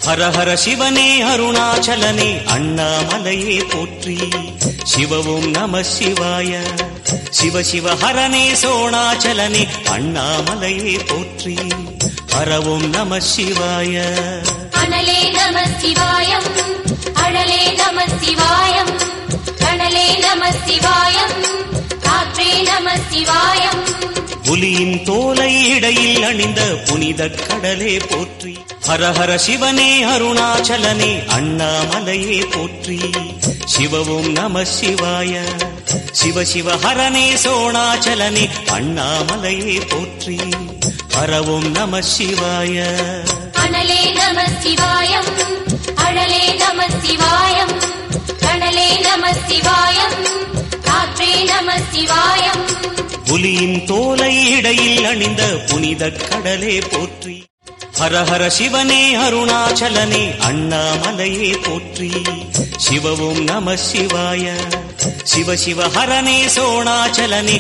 ஹர ஹர சிவனே அருணாச்சலனே அண்ணாமலையே போற்றி. சிவவும் நம சிவாய. சிவ சிவ ஹரனே சோணாச்சலனே அண்ணாமலையே போற்றி. ஹரவும் நம சிவாய. அனலே நம சிவாயம், அழலே நம சிவாயம், கனலே நம சிவாயம், காற்றே நம சிவாயம். புலியின் தோலை இடையில் அணிந்த புனித கடலே போற்றி. ஹர ஹர சிவனே அருணாச்சலனே அண்ணாமலையே போற்றி. சிவவும் நம சிவாய. சிவ சிவ ஹரனே சோணாச்சலனே அண்ணாமலையே போற்றி. ஹரவும் நம சிவாய. அனலே நம சிவாயம், அழலே நம சிவாயம், கனலே நம சிவாயம், காற்றே நம சிவாயம். புலியின் தோலை இடையில் அணிந்த புனித கடலே போற்றி. ஹர ஹர சிவனே அருணாச்சலனே அண்ணாமலையே போற்றி. சிவவும் நம சிவாய. சிவ சிவ ஹரனே சோணாச்சலனே